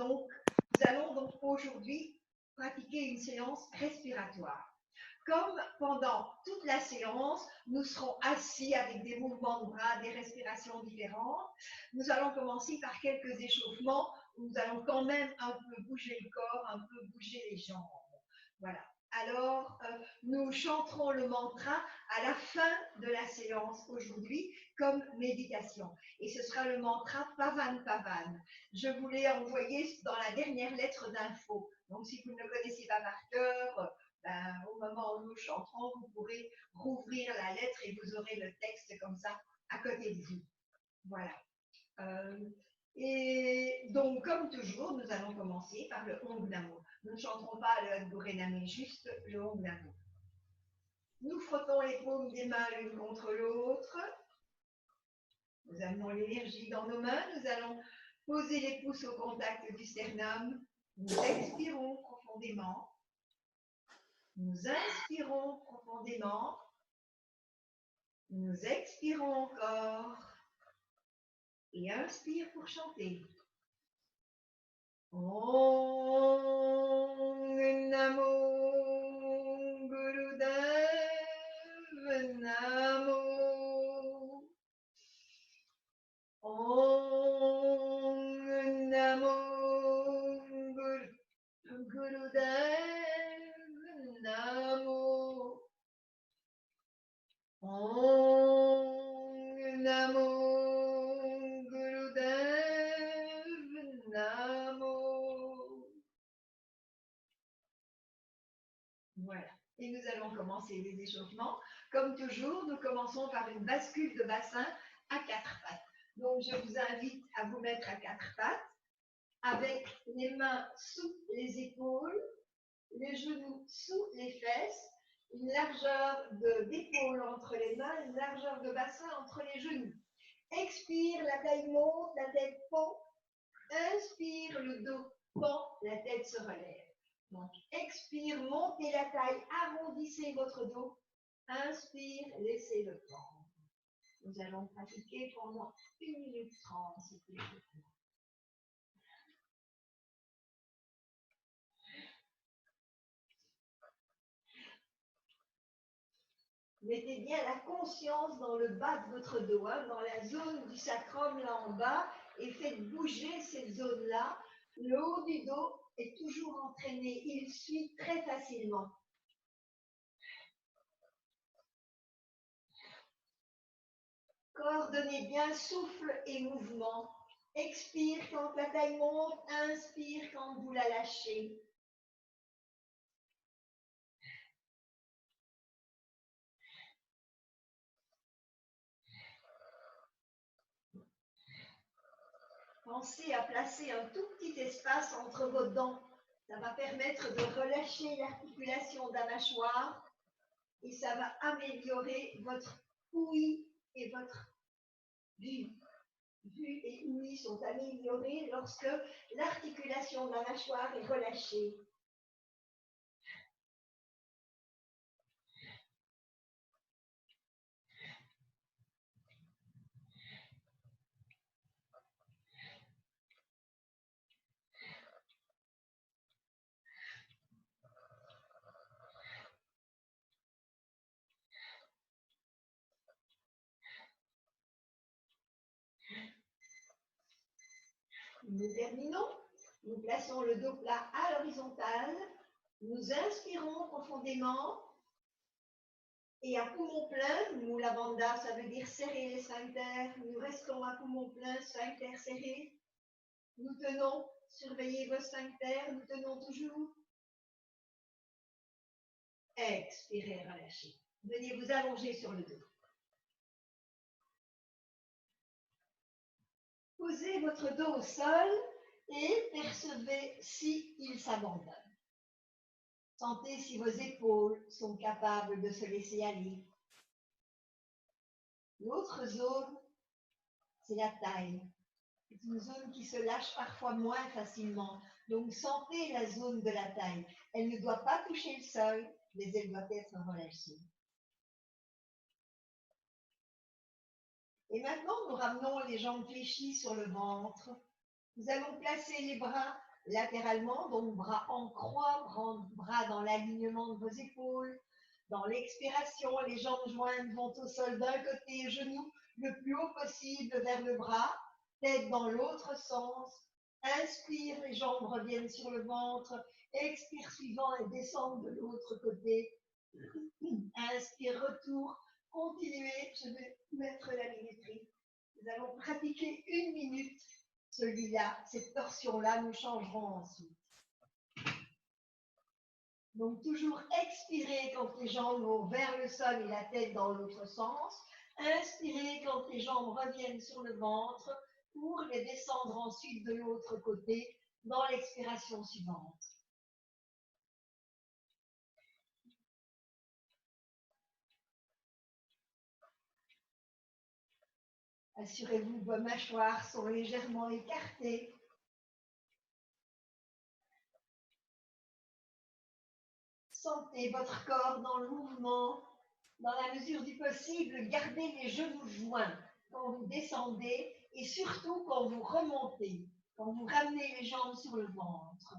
Donc, nous allons donc aujourd'hui pratiquer une séance respiratoire. Comme pendant toute la séance, nous serons assis avec des mouvements de bras, des respirations différentes, nous allons commencer par quelques échauffements où nous allons quand même un peu bouger le corps, un peu bouger les jambes. Voilà. Alors, nous chanterons le mantra à la fin de la séance aujourd'hui comme méditation. Et ce sera le mantra Pavan Pavan. Je vous l'ai envoyé dans la dernière lettre d'info. Donc, si vous ne le connaissez pas par cœur, au moment où nous chanterons, vous pourrez rouvrir la lettre et vous aurez le texte comme ça à côté de vous. Voilà. Et donc, comme toujours, nous allons commencer par le Om Namo. Nous ne chanterons pas le Adgurena, mais juste le Om Namo. Nous frottons les paumes des mains l'une contre l'autre. Nous amenons l'énergie dans nos mains. Nous allons poser les pouces au contact du sternum. Nous expirons profondément. Nous inspirons profondément. Nous expirons encore. Et inspire pour chanter. Om Namo Gurudev Namo. Om Namo Gurudev Namo. Om Namo Gurudev Namo. Voilà. Et nous allons commencer les échauffements. Comme toujours, nous commençons par une bascule de bassin à 4 pattes. Donc, je vous invite à vous mettre à 4 pattes avec les mains sous les épaules, les genoux sous les fesses, une largeur d'épaule entre les mains, une largeur de bassin entre les genoux. Expire, la taille monte, la tête pend. Inspire, le dos pend, la tête se relève. Donc, expire, montez la taille, arrondissez votre dos. Inspire, laissez-le prendre. Nous allons pratiquer pendant 1 minute 30, s'il vous plaît. Mettez bien la conscience dans le bas de votre dos, hein, dans la zone du sacrum là en bas, et faites bouger cette zone-là. Le haut du dos est toujours entraîné, il suit très facilement. Coordonnez bien souffle et mouvement. Expire quand la taille monte, inspire quand vous la lâchez. Pensez à placer un tout petit espace entre vos dents. Ça va permettre de relâcher l'articulation de la mâchoire et ça va améliorer votre ouïe et votre vue. Vue et ouïe sont améliorées lorsque l'articulation de la mâchoire est relâchée. Nous terminons. Nous plaçons le dos plat à l'horizontale. Nous inspirons profondément. Et à poumon plein, Mula Bandha, ça veut dire serrer les sphincters. Nous restons à poumon plein, sphincter serré. Nous tenons, surveillez vos sphincters, nous tenons toujours. Expirez, relâchez. Venez vous allonger sur le dos. Posez votre dos au sol et percevez si il s'abandonne. Sentez si vos épaules sont capables de se laisser aller. L'autre zone, c'est la taille. C'est une zone qui se lâche parfois moins facilement. Donc, sentez la zone de la taille. Elle ne doit pas toucher le sol, mais elle doit être relâchée. Et maintenant, nous ramenons les jambes fléchies sur le ventre. Nous allons placer les bras latéralement, donc bras en croix, bras dans l'alignement de vos épaules. Dans l'expiration, les jambes jointes vont au sol d'un côté, genoux le plus haut possible vers le bras, tête dans l'autre sens. Inspire, les jambes reviennent sur le ventre. Expire suivant et descend de l'autre côté. Inspire, retour. Continuez, je vais mettre la minuterie. Nous allons pratiquer 1 minute celui-là, cette torsion-là, nous changerons ensuite. Donc toujours expirer quand les jambes vont vers le sol et la tête dans l'autre sens. Inspirez quand les jambes reviennent sur le ventre pour les descendre ensuite de l'autre côté dans l'expiration suivante. Assurez-vous que vos mâchoires sont légèrement écartées. Sentez votre corps dans le mouvement. Dans la mesure du possible, gardez les genoux joints quand vous descendez et surtout quand vous remontez, quand vous ramenez les jambes sur le ventre.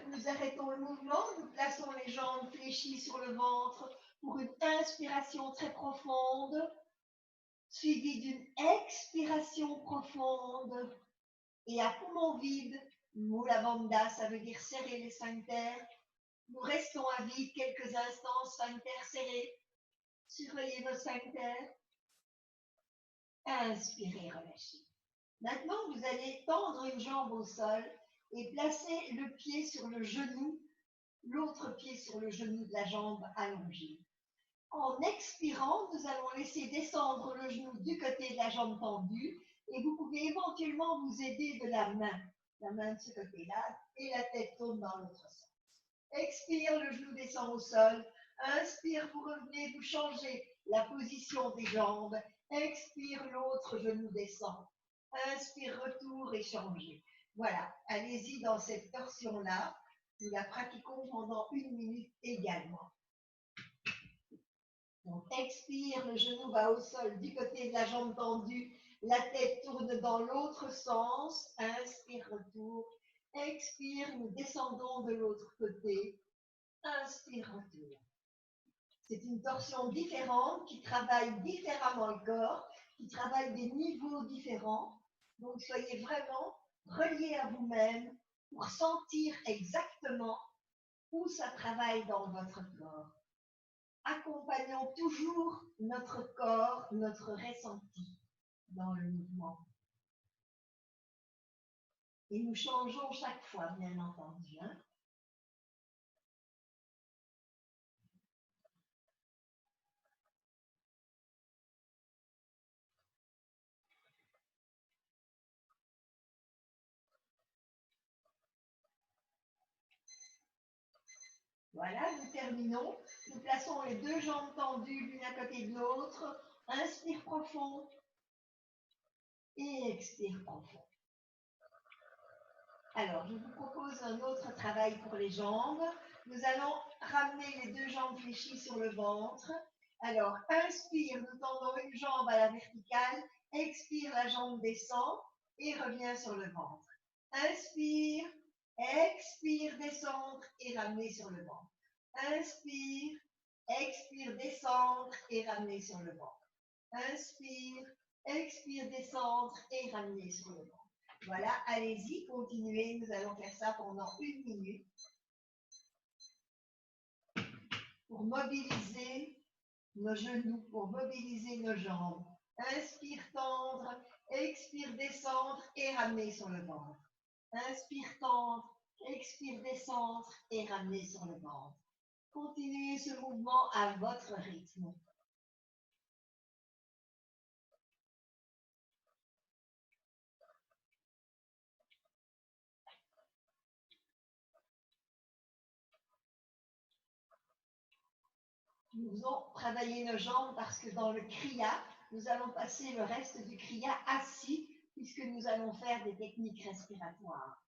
Nous arrêtons le mouvement, nous plaçons les jambes fléchies sur le ventre pour une inspiration très profonde, suivie d'une expiration profonde. Et à poumon vide, Mula Bandha, ça veut dire serrer les sphincters. Nous restons à vide quelques instants, sphincters serrés. Surveillez vos sphincters. Inspirez, relâchez. Maintenant, vous allez tendre une jambe au sol et placer le pied sur le genou, l'autre pied sur le genou de la jambe allongée. En expirant, nous allons laisser descendre le genou du côté de la jambe tendue et vous pouvez éventuellement vous aider de la main de ce côté-là, et la tête tourne dans l'autre sens. Expire, le genou descend au sol. Inspire, vous revenez, vous changez la position des jambes. Expire, l'autre genou descend. Inspire, retour et changez. Voilà, allez-y dans cette torsion-là. Nous la pratiquons pendant 1 minute également. Donc, expire, le genou va au sol du côté de la jambe tendue. La tête tourne dans l'autre sens. Inspire, retour. Expire, nous descendons de l'autre côté. Inspire, retour. C'est une torsion différente qui travaille différemment le corps, qui travaille des niveaux différents. Donc, soyez vraiment reliés à vous-même pour sentir exactement où ça travaille dans votre corps. Accompagnons toujours notre corps, notre ressenti dans le mouvement. Et nous changeons chaque fois, bien entendu. Voilà, nous terminons. Nous plaçons les 2 jambes tendues l'une à côté de l'autre. Inspire profond et expire profond. Alors, je vous propose un autre travail pour les jambes. Nous allons ramener les 2 jambes fléchies sur le ventre. Alors, inspire, nous tendons une jambe à la verticale. Expire, la jambe descend et revient sur le ventre. Inspire, expire, descendre et ramener sur le ventre. Inspire, expire, descendre et ramener sur le ventre. Inspire, expire, descendre et ramener sur le ventre. Voilà, allez-y, continuez. Nous allons faire ça pendant 1 minute pour mobiliser nos genoux, pour mobiliser nos jambes. Inspire, tendre, expire, descendre et ramener sur le ventre. Inspire, tendre, expire, descendre et ramener sur le ventre. Continuez ce mouvement à votre rythme. Nous allons travailler nos jambes parce que dans le Kriya, nous allons passer le reste du Kriya assis puisque nous allons faire des techniques respiratoires.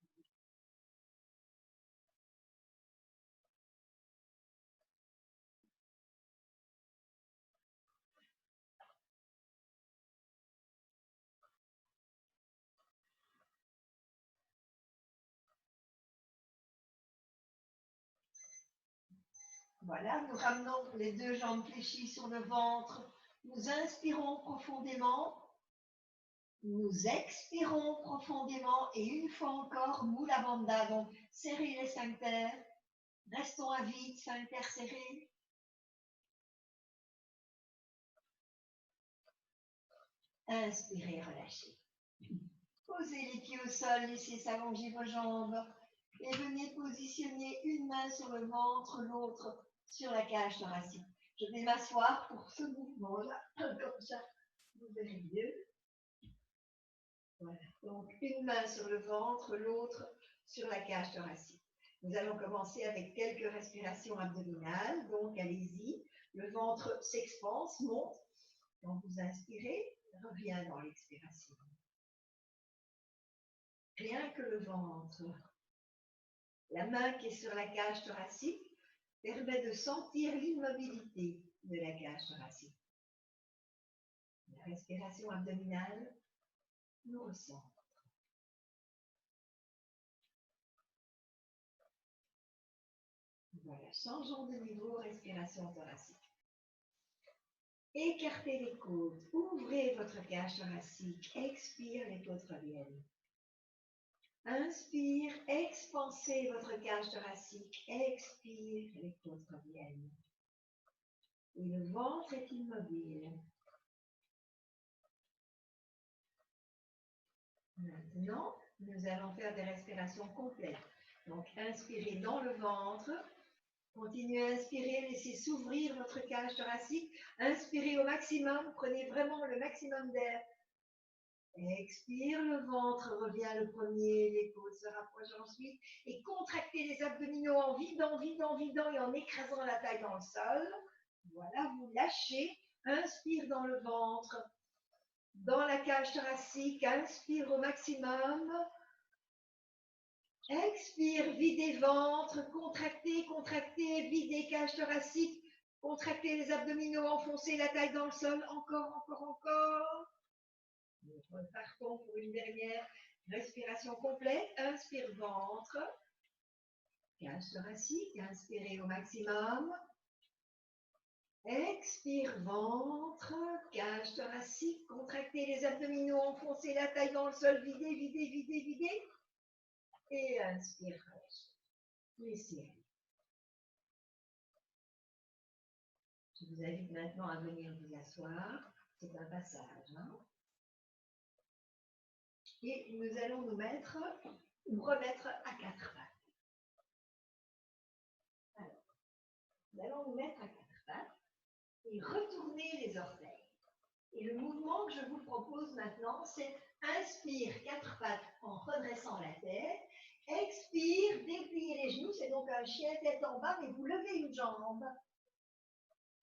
Voilà, nous ramenons les deux jambes fléchies sur le ventre. Nous inspirons profondément. Nous expirons profondément et une fois encore, Mula Bandha. Donc, serrez les sphincters. Restons à vide, sphincters serrés. Inspirez, relâchez. Posez les pieds au sol, laissez s'allonger vos jambes et venez positionner une main sur le ventre, l'autre sur la cage thoracique. Je vais m'asseoir pour ce mouvement-là, comme ça vous verrez mieux. Voilà, donc une main sur le ventre, l'autre sur la cage thoracique. Nous allons commencer avec quelques respirations abdominales, donc allez-y. Le ventre s'expanse, monte. Quand vous inspirez, revient dans l'expiration. Rien que le ventre. La main qui est sur la cage thoracique permet de sentir l'immobilité de la cage thoracique. La respiration abdominale nous recentre. Voilà, changeons de niveau, respiration thoracique. Écartez les côtes, ouvrez votre cage thoracique, expire, les côtes reviennent. Inspire, expansez votre cage thoracique, expire, les côtes reviennent. Et le ventre est immobile. Maintenant, nous allons faire des respirations complètes. Donc, inspirez dans le ventre. Continuez à inspirer, laissez s'ouvrir votre cage thoracique. Inspirez au maximum, prenez vraiment le maximum d'air. Expire, le ventre revient le premier, les côtes se rapprochent ensuite. Et contractez les abdominaux en vidant, vidant, vidant et en écrasant la taille dans le sol. Voilà, vous lâchez. Inspire dans le ventre, dans la cage thoracique. Inspire au maximum. Expire, videz ventre, contractez, contractez, videz cage thoracique, contractez les abdominaux, enfoncez la taille dans le sol, encore, encore, encore. Nous repartons pour une dernière respiration complète. Inspire ventre, cage thoracique, inspirez au maximum. Expire ventre, cage thoracique, contractez les abdominaux, enfoncez la taille dans le sol, videz, videz, videz, videz. Et inspire, laissez aller. Je vous invite maintenant à venir vous asseoir. C'est un passage. Hein? Et nous allons nous remettre à quatre pattes. Alors, nous allons nous mettre à quatre pattes et retourner les orteils. Et le mouvement que je vous propose maintenant, c'est inspire quatre pattes en redressant la tête. Expire, dépliez les genoux. C'est donc un chien tête en bas, mais vous levez une jambe.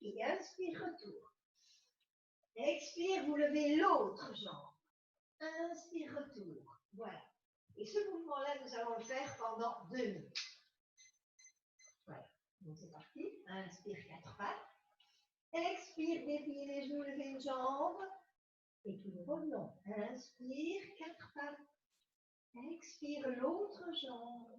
Et inspire, retour. Expire, vous levez l'autre jambe. Inspire, retour. Voilà. Et ce mouvement-là, nous allons le faire pendant 2 minutes. Voilà. Donc c'est parti. Inspire, quatre pattes. Expire, dépliez les genoux, levez une jambe. Et puis nous revenons. Inspire, quatre pattes. Expire, l'autre jambe.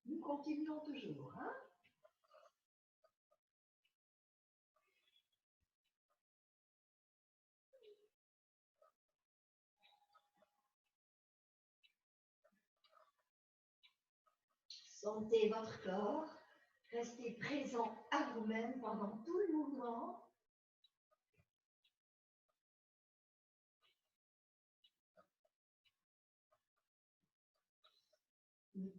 Nous continuons toujours. Hein? Sentez votre corps. Restez présent à vous-même pendant tout le mouvement.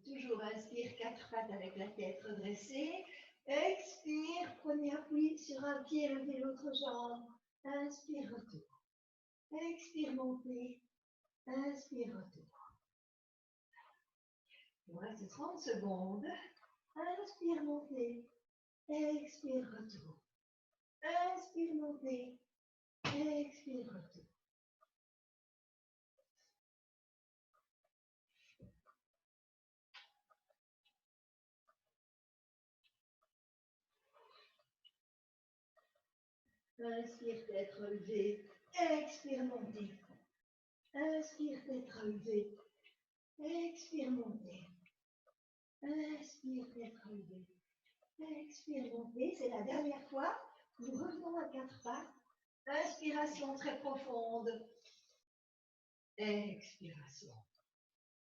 Toujours inspire, quatre pattes avec la tête redressée. Expire, prenez appui sur un pied, levez l'autre jambe. Inspire, retour. Expire, montez. Inspire, retour. Il vous reste 30 secondes. Inspire, montez. Expire, retour. Inspire, montez. Expire, retour. Inspire, tête relevée. Expire, montez. Inspire, tête relevée. Expire, montez. Inspire, tête relevée. Expire, montez. C'est la dernière fois. Nous revenons à quatre pattes. Inspiration très profonde. Expiration.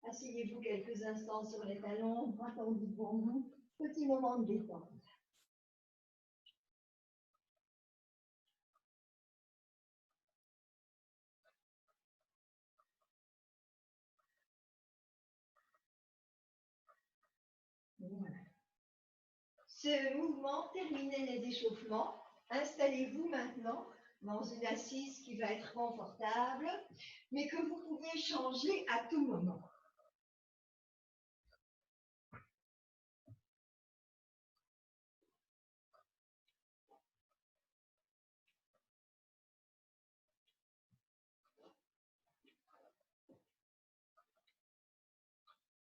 Asseyez-vous quelques instants sur les talons, bras tendus devant vous. Petit moment de détente. Voilà. Ce mouvement, terminez les échauffements. Installez-vous maintenant dans une assise qui va être confortable, mais que vous pouvez changer à tout moment.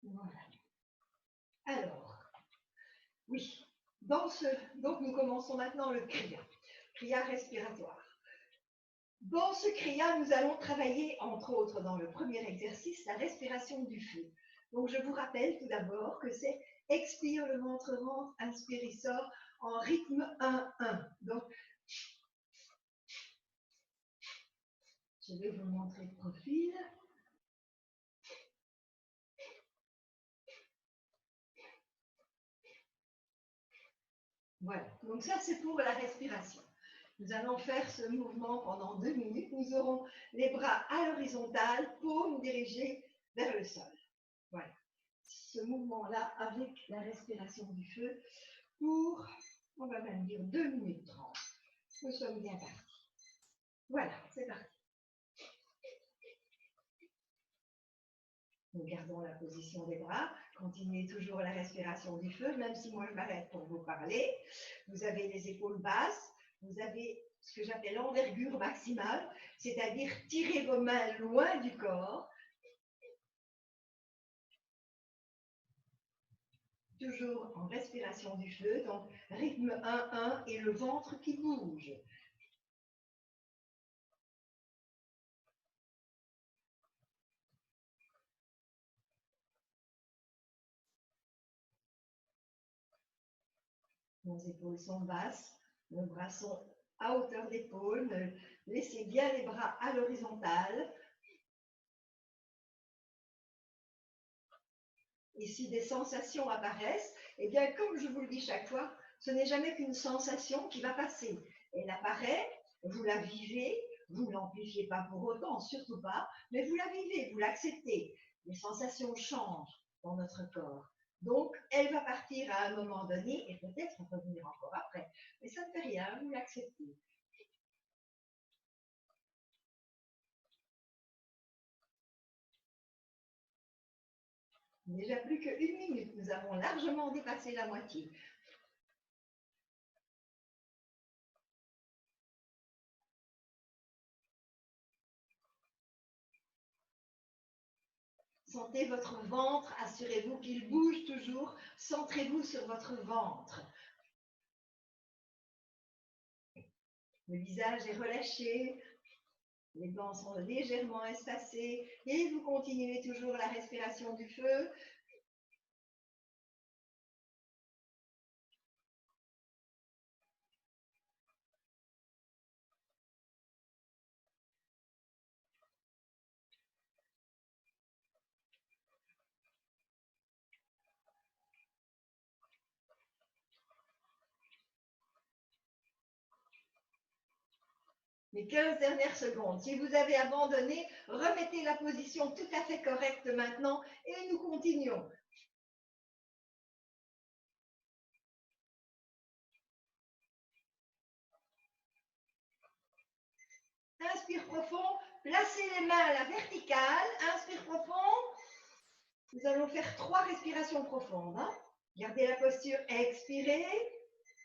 Voilà. Alors, oui, donc nous commençons maintenant le kriya respiratoire. Dans ce kriya, nous allons travailler, entre autres, dans le premier exercice, la respiration du feu. Donc, je vous rappelle tout d'abord que c'est expire, le ventre rentre, inspire, il sort, en rythme 1-1. Donc, je vais vous montrer le profil. Voilà, donc ça c'est pour la respiration. Nous allons faire ce mouvement pendant 2 minutes. Nous aurons les bras à l'horizontale, paumes dirigées vers le sol. Voilà, ce mouvement-là avec la respiration du feu pour, on va même dire 2 minutes 30. Nous sommes bien partis. Voilà, c'est parti. Nous gardons la position des bras. Continuez toujours la respiration du feu, même si moi je m'arrête pour vous parler. Vous avez les épaules basses. Vous avez ce que j'appelle l'envergure maximale, c'est-à-dire tirez vos mains loin du corps. Toujours en respiration du feu, donc rythme 1-1 et le ventre qui bouge. Nos épaules sont basses, nos bras sont à hauteur d'épaule. Laissez bien les bras à l'horizontale. Et si des sensations apparaissent, eh bien, comme je vous le dis chaque fois, ce n'est jamais qu'une sensation qui va passer. Elle apparaît, vous la vivez, vous ne l'amplifiez pas pour autant, surtout pas, mais vous la vivez, vous l'acceptez. Les sensations changent dans notre corps. Donc, elle va partir à un moment donné et peut-être revenir encore après. Mais ça ne fait rien, vous l'acceptez. Déjà plus qu'une minute, nous avons largement dépassé la moitié. Sentez votre ventre, assurez-vous qu'il bouge toujours, centrez-vous sur votre ventre. Le visage est relâché, les dents sont légèrement espacées et vous continuez toujours la respiration du feu. Les 15 dernières secondes. Si vous avez abandonné, remettez la position tout à fait correcte maintenant et nous continuons. Inspire profond, placez les mains à la verticale, inspire profond. Nous allons faire 3 respirations profondes. Gardez la posture, expirez.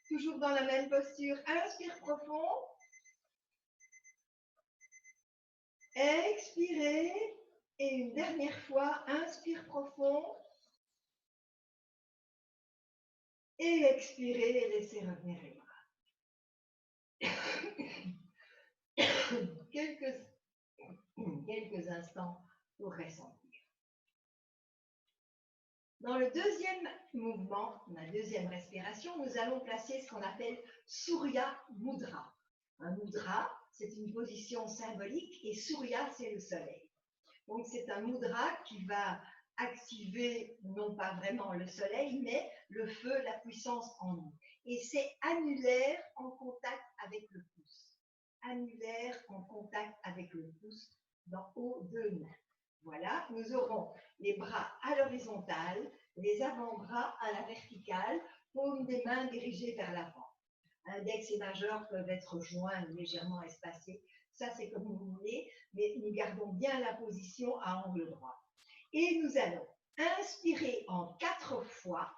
Toujours dans la même posture. Inspire profond. Expirez. Et une dernière fois, inspire profond. Et expirez et laissez revenir les bras. quelques instants pour ressentir. Dans le deuxième mouvement, la deuxième respiration, nous allons placer ce qu'on appelle Surya Mudra. Un mudra, c'est une position symbolique et Surya, c'est le soleil. Donc c'est un mudra qui va activer non pas vraiment le soleil, mais le feu, la puissance en nous. Et c'est annulaire en contact avec le pouce. Annulaire en contact avec le pouce aux deux mains. Voilà, nous aurons les bras à l'horizontale, les avant-bras à la verticale, paumes des mains dirigées vers l'avant. Index et majeur peuvent être joints légèrement espacés. Ça, c'est comme vous voulez, mais nous gardons bien la position à angle droit. Et nous allons inspirer en 4 fois,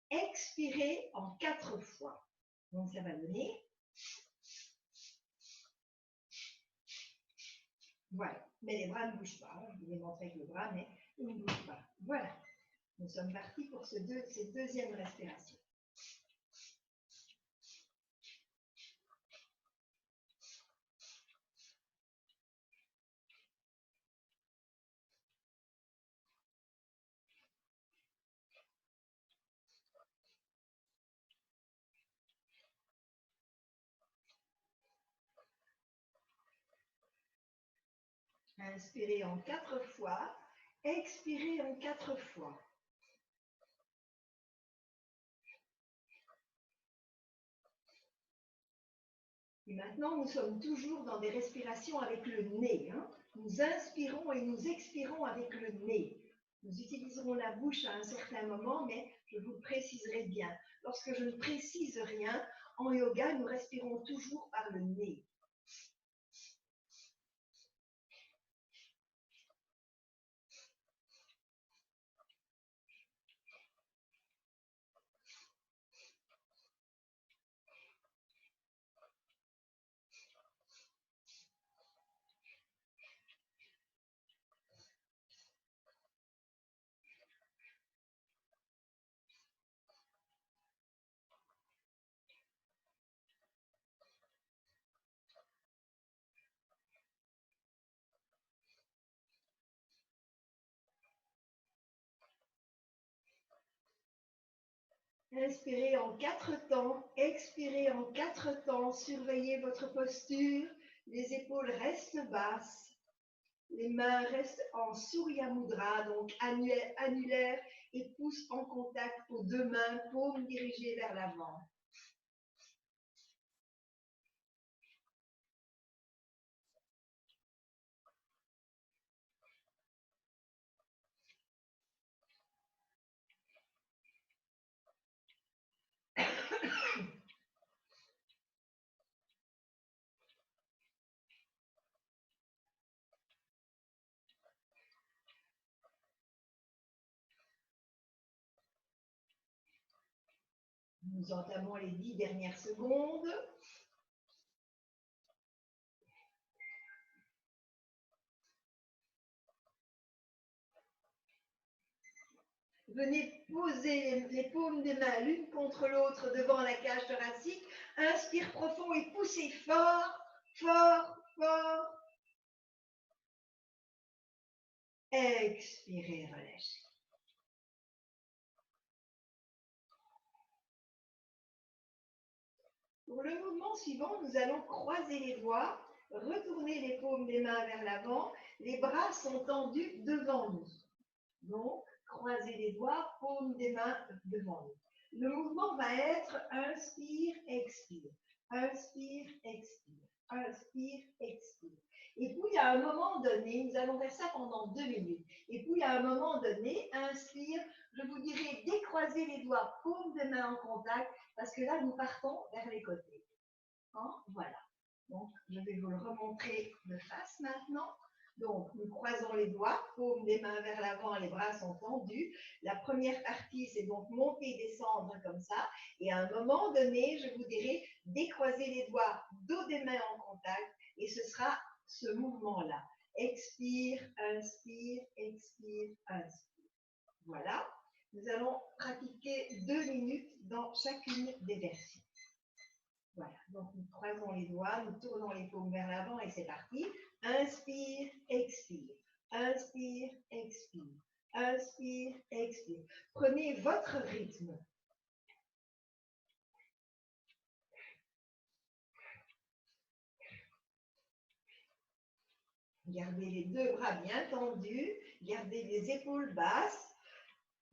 expirer en 4 fois. Donc, ça va donner. Voilà. Mais les bras ne bougent pas. Je vous ai montré avec le bras, mais ils ne bougent pas. Voilà. Nous sommes partis pour cette deuxième respiration. Inspirez en 4 fois, expirez en 4 fois. Et maintenant, nous sommes toujours dans des respirations avec le nez. Nous inspirons et nous expirons avec le nez. Nous utiliserons la bouche à un certain moment, mais je vous le préciserai bien. Lorsque je ne précise rien, en yoga, nous respirons toujours par le nez. Inspirez en 4 temps, expirez en 4 temps, surveillez votre posture, les épaules restent basses, les mains restent en Surya Mudra, donc annulaire et pouces en contact aux deux mains, paumes dirigées vers l'avant. Nous entamons les 10 dernières secondes. Venez poser les paumes des mains l'une contre l'autre devant la cage thoracique. Inspire profond et poussez fort, fort, fort. Expirez, relâchez. Pour le mouvement suivant, nous allons croiser les doigts, retourner les paumes des mains vers l'avant. Les bras sont tendus devant nous. Donc, croiser les doigts, paumes des mains devant nous. Le mouvement va être inspire, expire. Inspire, expire. Inspire, expire. Et puis, à un moment donné, nous allons faire ça pendant 2 minutes. Et puis, à un moment donné, inspire, je vous dirai décroiser les doigts, paumes des mains en contact, parce que là, nous partons vers les côtés. Voilà. Donc, je vais vous le remontrer de face maintenant. Donc, nous croisons les doigts, paume des mains vers l'avant, les bras sont tendus. La première partie, c'est donc monter et descendre comme ça. Et à un moment donné, je vous dirai décroiser les doigts, dos des mains en contact. Et ce sera ce mouvement-là. Expire, inspire, expire, inspire. Voilà. Nous allons pratiquer 2 minutes dans chacune des versions. Voilà, donc nous croisons les doigts, nous tournons les paumes vers l'avant et c'est parti. Inspire, expire. Inspire, expire. Inspire, expire. Prenez votre rythme. Gardez les 2 bras bien tendus. Gardez les épaules basses.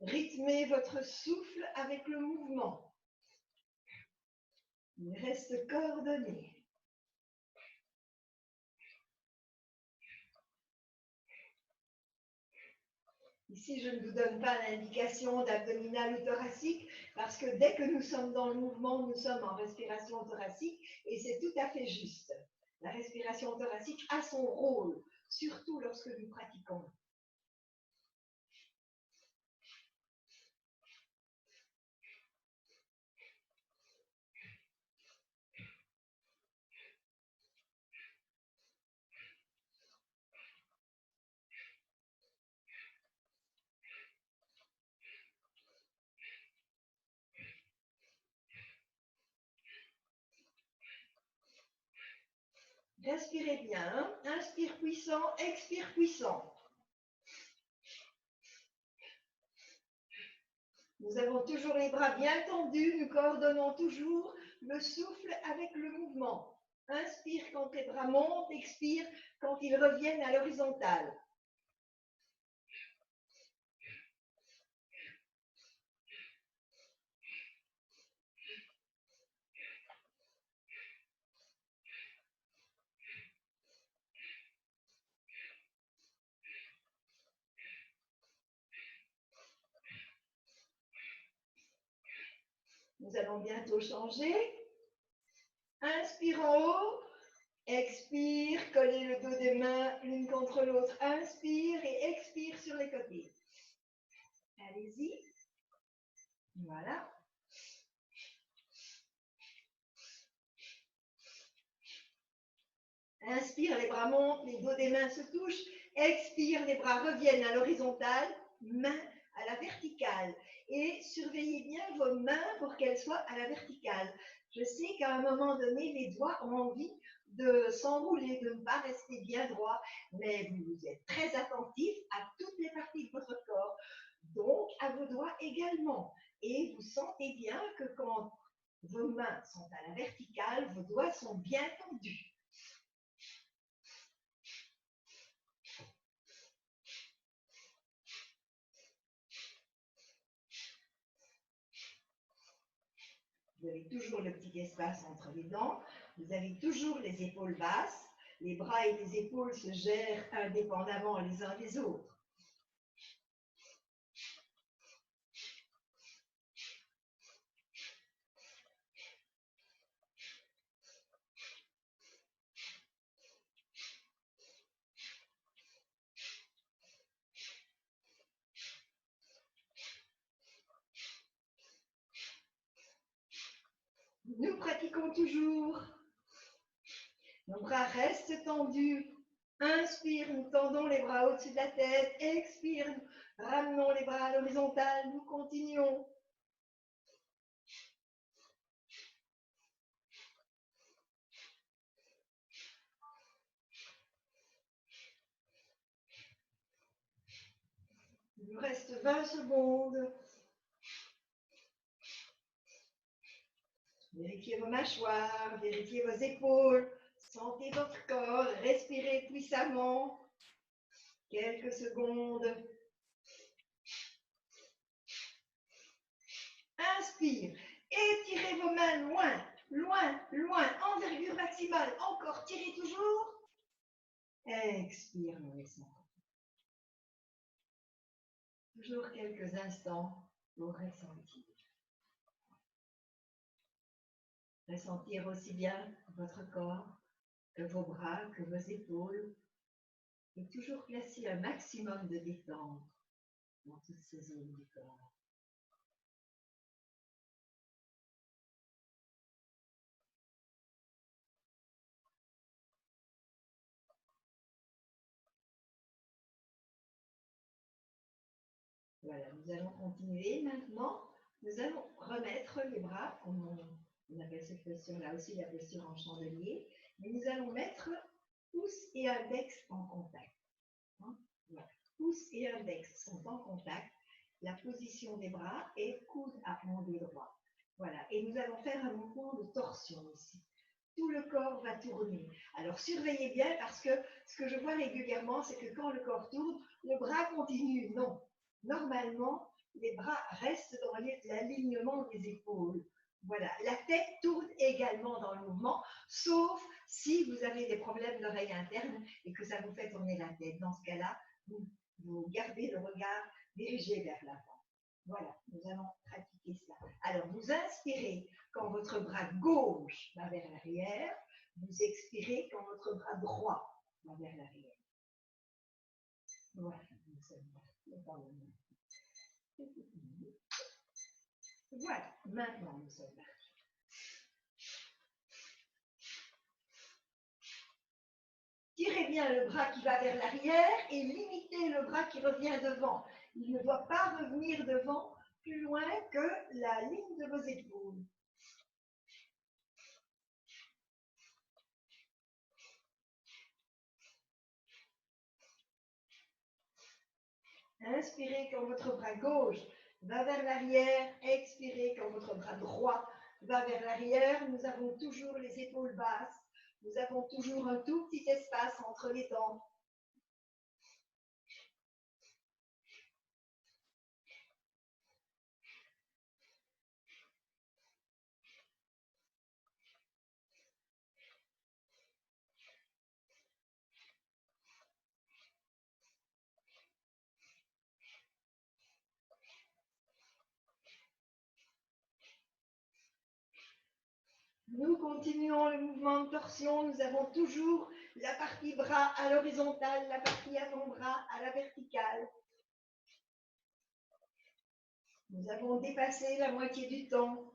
Rythmez votre souffle avec le mouvement. Il reste coordonné. Ici, je ne vous donne pas l'indication d'abdominal ou thoracique parce que dès que nous sommes dans le mouvement, nous sommes en respiration thoracique et c'est tout à fait juste. La respiration thoracique a son rôle, surtout lorsque nous pratiquons. Respirez bien, inspire puissant, expire puissant. Nous avons toujours les bras bien tendus, nous coordonnons toujours le souffle avec le mouvement. Inspire quand les bras montent, expire quand ils reviennent à l'horizontale. Nous allons bientôt changer. Inspire en haut, expire, collez le dos des mains l'une contre l'autre. Inspire et expire sur les côtés. Allez-y. Voilà. Inspire, les bras montent, les dos des mains se touchent. Expire, les bras reviennent à l'horizontale, mains à la verticale. Et surveillez bien vos mains pour qu'elles soient à la verticale. Je sais qu'à un moment donné, les doigts ont envie de s'enrouler, de ne pas rester bien droit, mais vous êtes très attentif à toutes les parties de votre corps, donc à vos doigts également. Et vous sentez bien que quand vos mains sont à la verticale, vos doigts sont bien tendus. Vous avez toujours le petit espace entre les dents. Vous avez toujours les épaules basses. Les bras et les épaules se gèrent indépendamment les uns des autres. Nous pratiquons toujours. Nos bras restent tendus. Inspire, nous tendons les bras au-dessus de la tête. Expire, nous ramenons les bras à l'horizontale. Nous continuons. Il nous reste 20 secondes. Vérifiez vos mâchoires, vérifiez vos épaules. Sentez votre corps, respirez puissamment. Quelques secondes. Inspire. Étirez vos mains loin, loin, loin. Envergure maximale. Encore, tirez toujours. Expire, nous laissons. Toujours quelques instants pour ressentir. Ressentir aussi bien votre corps que vos bras, que vos épaules. Et toujours placer un maximum de détente dans toutes ces zones du corps. Voilà, nous allons continuer maintenant. Nous allons remettre les bras, on appelle cette posture-là aussi la posture en chandelier, mais nous allons mettre pouce et index en contact. Voilà. Pouce et index sont en contact. La position des bras est coude à angle droit. Voilà, et nous allons faire un mouvement de torsion ici. Tout le corps va tourner. Alors surveillez bien parce que ce que je vois régulièrement, c'est que quand le corps tourne, le bras continue. Non, normalement, les bras restent dans l'alignement des épaules. Voilà, la tête tourne également dans le mouvement, sauf si vous avez des problèmes d'oreille interne et que ça vous fait tourner la tête. Dans ce cas-là, vous gardez le regard dirigé vers l'avant. Voilà, nous allons pratiquer cela. Alors, vous inspirez quand votre bras gauche va vers l'arrière, vous expirez quand votre bras droit va vers l'arrière. Voilà, nous sommes partis. Voilà, maintenant nous sommes partis. Tirez bien le bras qui va vers l'arrière et limitez le bras qui revient devant. Il ne doit pas revenir devant plus loin que la ligne de vos épaules. Inspirez quand votre bras gauche va vers l'arrière. Expirez quand votre bras droit va vers l'arrière. Nous avons toujours les épaules basses. Nous avons toujours un tout petit espace entre les dents. Nous continuons le mouvement de torsion. Nous avons toujours la partie bras à l'horizontale, la partie avant-bras à la verticale. Nous avons dépassé la moitié du temps.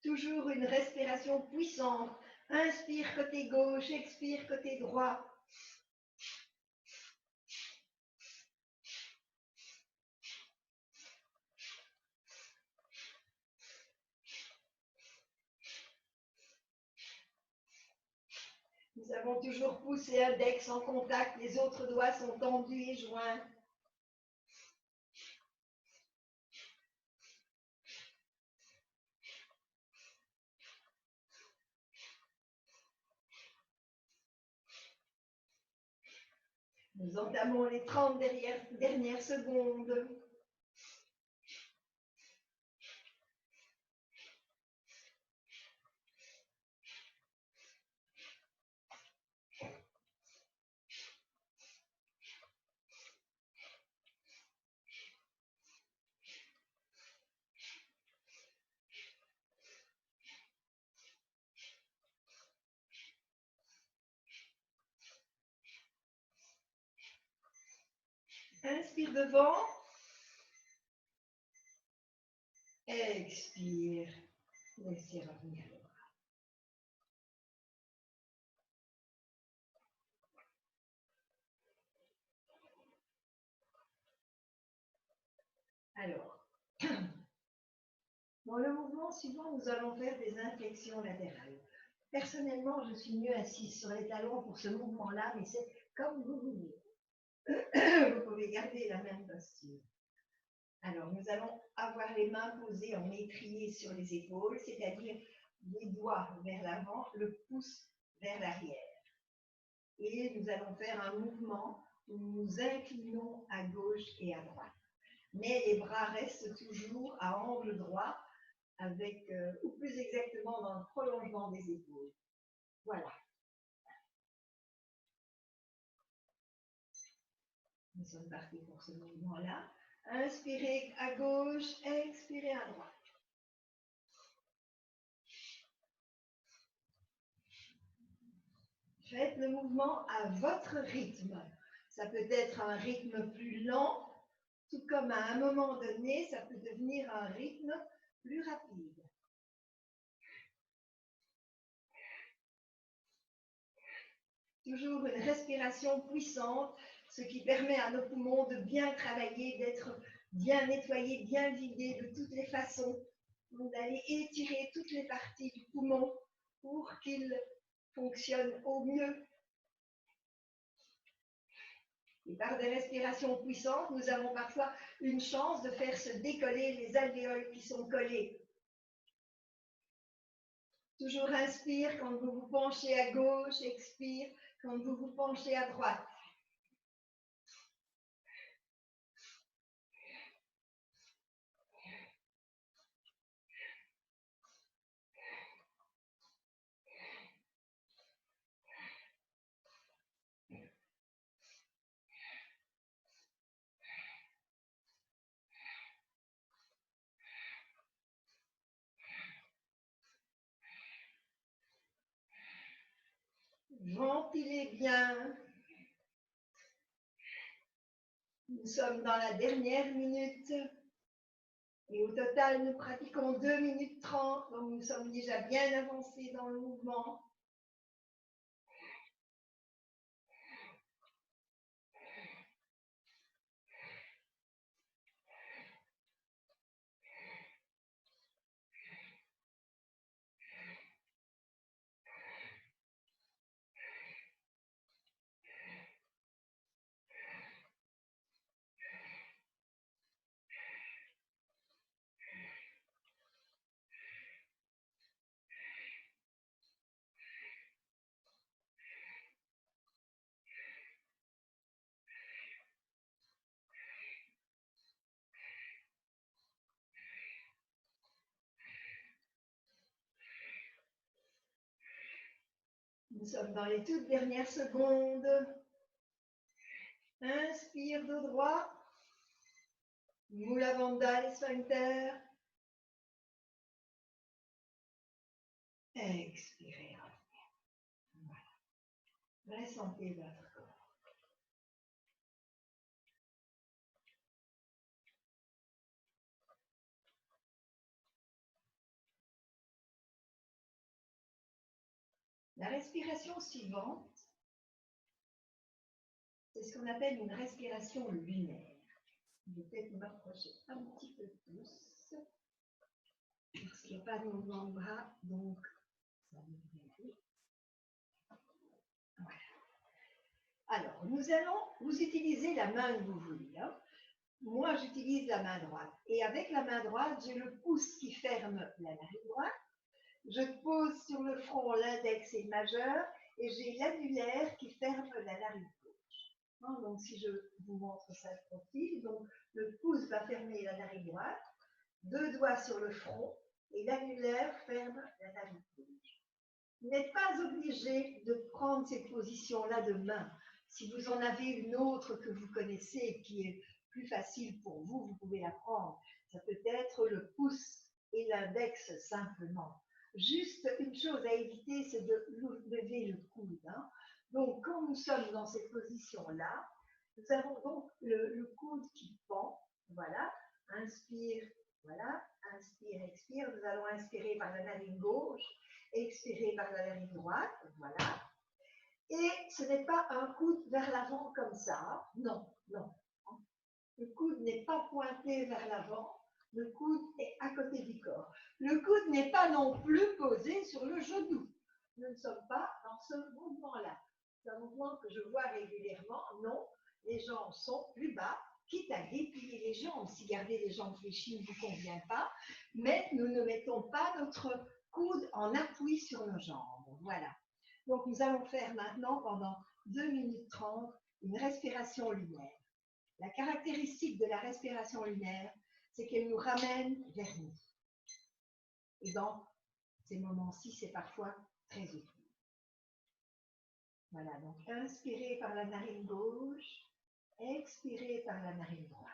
Toujours une respiration puissante. Inspire côté gauche, expire côté droit. Nous avons toujours pouce et index en contact, les autres doigts sont tendus et joints. Nous entamons les 30 dernières secondes. Inspire devant. Expire. Laissez revenir le bras. Alors, dans le mouvement suivant, nous allons faire des inflexions latérales. Personnellement, je suis mieux assise sur les talons pour ce mouvement-là, mais c'est comme vous voulez. Vous pouvez garder la même posture. Alors, nous allons avoir les mains posées en étrier sur les épaules, c'est-à-dire les doigts vers l'avant, le pouce vers l'arrière. Et nous allons faire un mouvement où nous nous inclinons à gauche et à droite. Mais les bras restent toujours à angle droit, avec, ou plus exactement dans le prolongement des épaules. Voilà. Nous sommes partis pour ce mouvement-là. Inspirez à gauche, expirez à droite. Faites le mouvement à votre rythme. Ça peut être un rythme plus lent, tout comme à un moment donné, ça peut devenir un rythme plus rapide. Toujours une respiration puissante, ce qui permet à nos poumons de bien travailler, d'être bien nettoyés, bien vidés de toutes les façons, d'aller étirer toutes les parties du poumon pour qu'il fonctionne au mieux. Et par des respirations puissantes, nous avons parfois une chance de faire se décoller les alvéoles qui sont collés. Toujours inspire quand vous vous penchez à gauche, expire quand vous vous penchez à droite. Ventilez bien. Nous sommes dans la dernière minute. Et au total, nous pratiquons 2 minutes 30, donc nous sommes déjà bien avancés dans le mouvement. Nous sommes dans les toutes dernières secondes. Inspire dos droit. Mula Bandha les sphincters. Expirez. Voilà. Ressentez votre corps. La respiration suivante, c'est ce qu'on appelle une respiration lunaire. Je vais peut-être m'approcher un petit peu plus, parce qu'il n'y a pas de mouvement de bras, donc ça devrait aller. Voilà. Alors, vous utilisez la main que vous voulez. Hein. Moi, j'utilise la main droite. Et avec la main droite, j'ai le pouce qui ferme la narine droite. Je pose sur le front l'index et le majeur et j'ai l'annulaire qui ferme la narine gauche. Hein, donc, si je vous montre ça de profil, donc le pouce va fermer la narine droite, 2 doigts sur le front et l'annulaire ferme la narine gauche. Vous n'êtes pas obligé de prendre cette position-là de main. Si vous en avez une autre que vous connaissez qui est plus facile pour vous, vous pouvez la prendre. Ça peut être le pouce et l'index simplement. Juste une chose à éviter, c'est de lever le coude. Hein. Donc, quand nous sommes dans cette position-là, nous avons donc le coude qui pend. Voilà. Inspire, voilà. Inspire, expire. Nous allons inspirer par la narine gauche, expirer par la narine droite. Voilà. Et ce n'est pas un coude vers l'avant comme ça. Non, non. Le coude n'est pas pointé vers l'avant. Le coude est à côté du corps. Le coude n'est pas non plus posé sur le genou. Nous ne sommes pas dans ce mouvement-là. C'est un mouvement que je vois régulièrement. Non, les jambes sont plus bas, quitte à déplier les jambes. Si garder les jambes fléchies ne vous convient pas, mais nous ne mettons pas notre coude en appui sur nos jambes. Voilà. Donc, nous allons faire maintenant, pendant 2 minutes 30, une respiration lunaire. La caractéristique de la respiration lunaire, c'est qu'elle nous ramène vers nous. Et dans ces moments-ci, c'est parfois très utile. Voilà, donc inspirez par la narine gauche, expirez par la narine droite.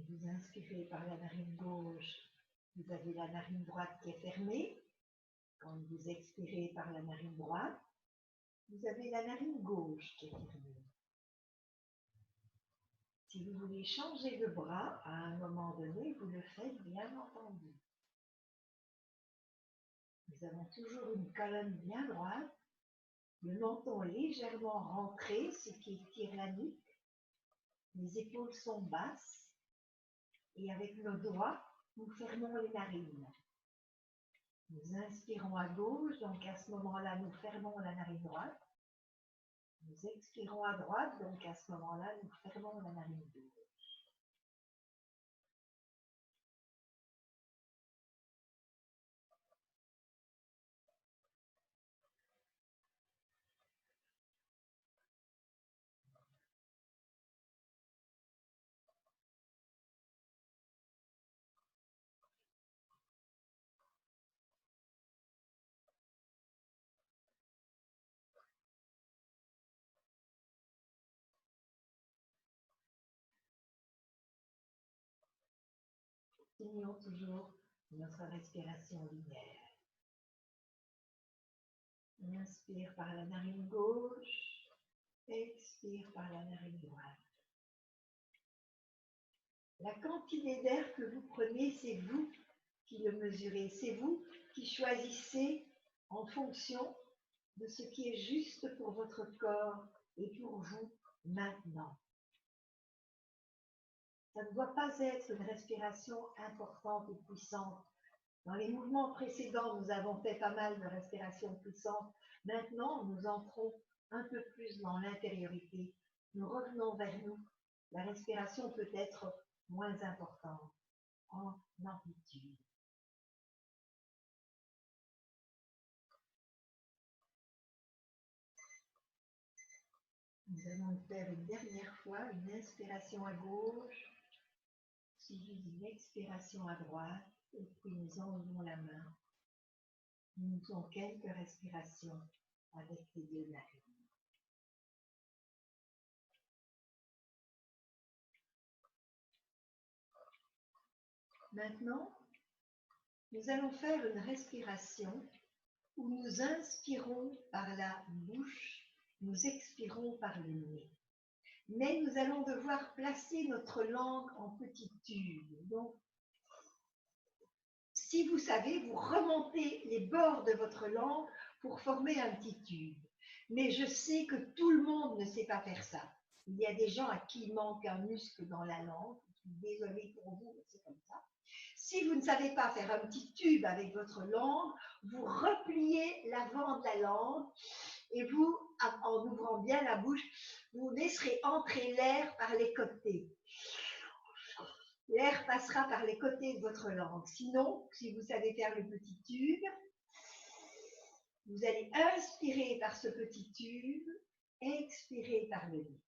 Vous inspirez par la narine gauche, vous avez la narine droite qui est fermée. Quand vous expirez par la narine droite, vous avez la narine gauche qui est fermée. Si vous voulez changer de bras à un moment donné, vous le faites bien entendu. Nous avons toujours une colonne bien droite, le menton légèrement rentré, ce qui étire la nuque. Les épaules sont basses et avec nos doigts, nous fermons les narines. Nous inspirons à gauche, donc à ce moment-là, nous fermons la narine droite. Nous expirons à droite, donc à ce moment-là, nous fermons la narine gauche. Continuons toujours notre respiration linéaire. On inspire par la narine gauche, expire par la narine droite. La quantité d'air que vous prenez, c'est vous qui le mesurez. C'est vous qui choisissez en fonction de ce qui est juste pour votre corps et pour vous maintenant. Ça ne doit pas être une respiration importante et puissante. Dans les mouvements précédents, nous avons fait pas mal de respirations puissantes. Maintenant, nous entrons un peu plus dans l'intériorité. Nous revenons vers nous. La respiration peut être moins importante en amplitude. Nous allons faire une dernière fois une inspiration à gauche, suivie d'une expiration à droite, et puis nous enlevons la main. Nous faisons quelques respirations avec les deux narines. Maintenant, nous allons faire une respiration où nous inspirons par la bouche, nous expirons par le nez. Mais nous allons devoir placer notre langue en petit tube. Donc, si vous savez, vous remontez les bords de votre langue pour former un petit tube. Mais je sais que tout le monde ne sait pas faire ça. Il y a des gens à qui il manque un muscle dans la langue. Désolée pour vous, mais c'est comme ça. Si vous ne savez pas faire un petit tube avec votre langue, vous repliez l'avant de la langue et vous, en ouvrant bien la bouche, vous laisserez entrer l'air par les côtés. L'air passera par les côtés de votre langue. Sinon, si vous savez faire le petit tube, vous allez inspirer par ce petit tube, expirer par le nez.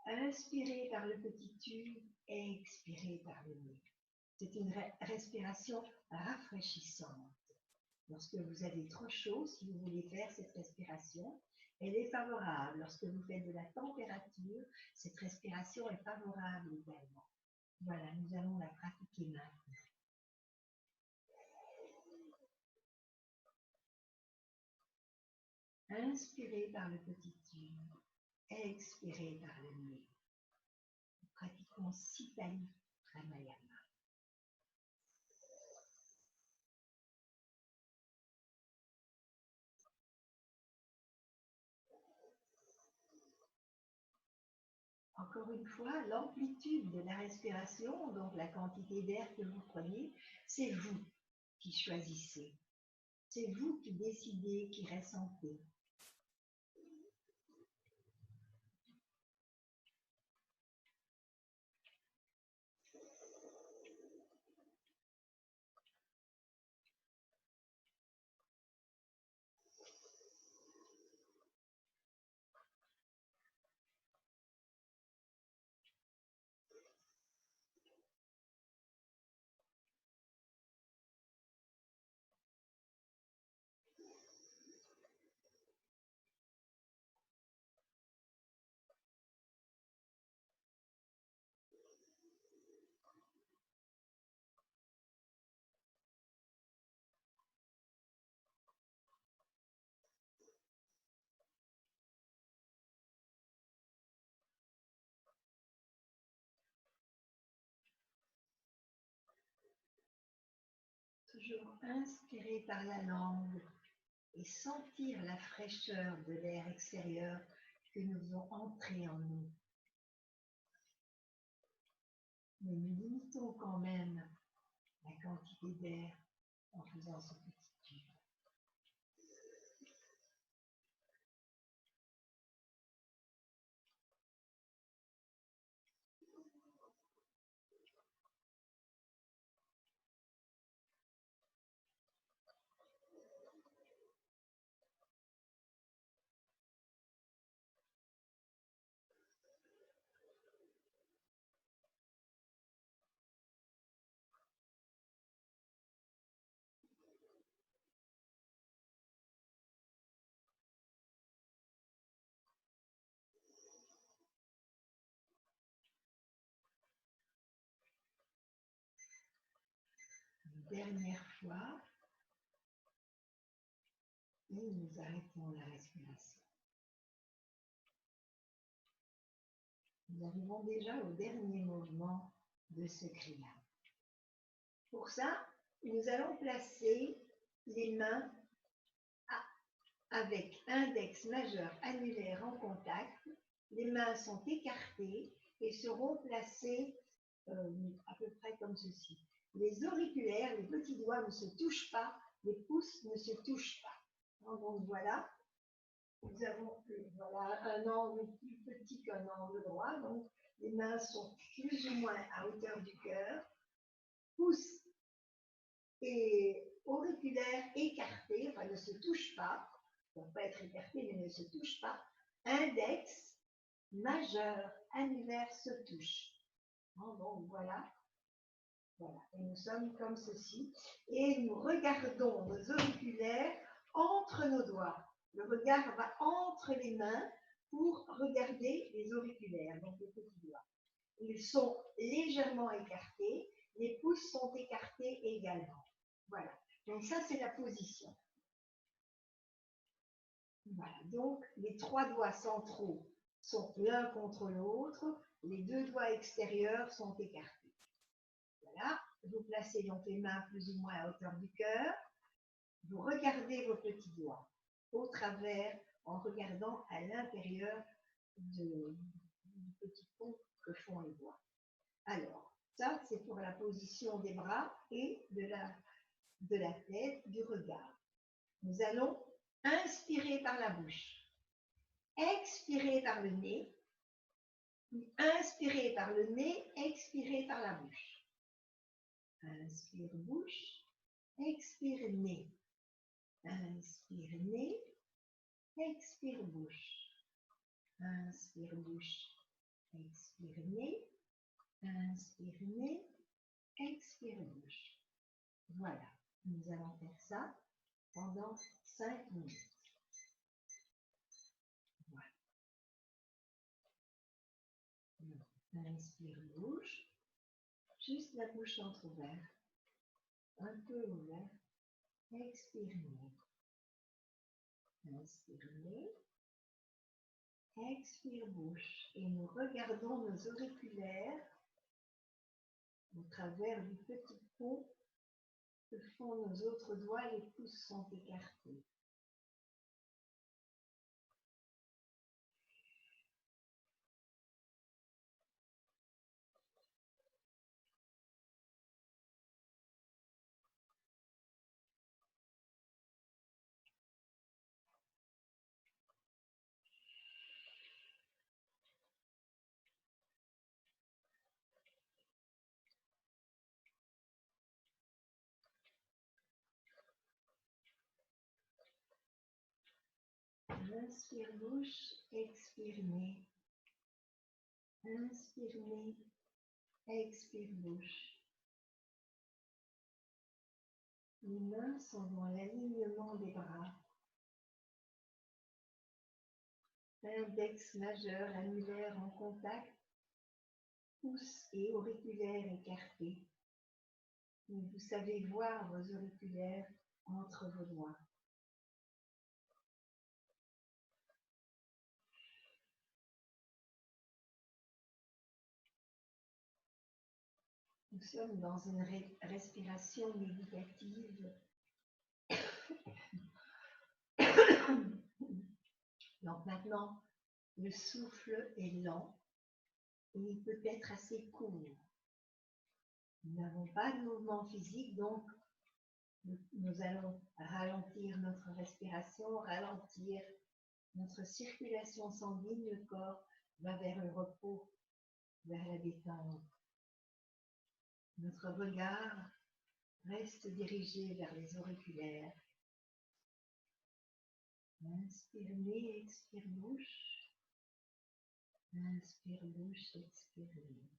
Inspirez par le petit tube, expirez par le nez. C'est une respiration rafraîchissante. Lorsque vous avez trop chaud, si vous voulez faire cette respiration, elle est favorable. Lorsque vous faites de la température, cette respiration est favorable également. Voilà, nous allons la pratiquer maintenant. Inspirez par le petit tube, expirez par le nez. Nous pratiquons Sitali Pranayama. Encore une fois, l'amplitude de la respiration, donc la quantité d'air que vous prenez, c'est vous qui choisissez. C'est vous qui décidez, qui ressentez. toujours inspirer par la langue et sentir la fraîcheur de l'air extérieur que nous faisons entrer en nous. Mais nous limitons quand même la quantité d'air en faisant ce petit tube. Dernière fois, et nous arrêtons la respiration. Nous arrivons déjà au dernier mouvement de ce cri-là. Pour ça, nous allons placer les mains avec index majeur annulaire en contact. Les mains sont écartées et seront placées à peu près comme ceci. Les auriculaires, les petits doigts ne se touchent pas, les pouces ne se touchent pas. Donc voilà, nous avons voilà, un angle plus petit qu'un angle droit. Donc les mains sont plus ou moins à hauteur du cœur. Pouces et auriculaires écartés, enfin ne se touchent pas. Ils ne peuvent pas être écartés, mais ne se touchent pas. Index majeur annulaire se touche. Donc voilà. Voilà, et nous sommes comme ceci, et nous regardons nos auriculaires entre nos doigts. Le regard va entre les mains pour regarder les auriculaires, donc les petits doigts. Ils sont légèrement écartés, les pouces sont écartés également. Voilà, donc ça c'est la position. Voilà, donc les trois doigts centraux sont l'un contre l'autre, les deux doigts extérieurs sont écartés. Voilà, vous placez donc les mains plus ou moins à hauteur du cœur. Vous regardez vos petits doigts au travers en regardant à l'intérieur du petit pont que font les doigts. Alors, ça c'est pour la position des bras et de la tête, du regard. Nous allons inspirer par la bouche, expirer par le nez, puis inspirer par le nez, expirer par la bouche. Inspire bouche, expire nez. Inspire nez, expire bouche. Inspire bouche, expire nez. Inspire nez, expire bouche. Voilà, nous allons faire ça pendant 5 minutes. Voilà. Inspire bouche, juste la bouche entrouverte, un peu ouverte. Expire nez. Inspire nez. Expire bouche. Et nous regardons nos auriculaires au travers du petit pont que font nos autres doigts. Les pouces sont écartés. Inspire bouche, expire nez. Inspire nez, expire bouche. Les mains sont dans l'alignement des bras. Index majeur annulaire en contact, pouces et auriculaires écartés. Vous savez voir vos auriculaires entre vos doigts. Nous sommes dans une respiration méditative. Donc maintenant, le souffle est lent et il peut être assez court. Nous n'avons pas de mouvement physique, donc nous allons ralentir notre respiration, ralentir notre circulation sanguine. Le corps va vers le repos, vers la détente. Notre regard reste dirigé vers les auriculaires. Inspire nez, expire bouche. Inspire bouche, expire nez.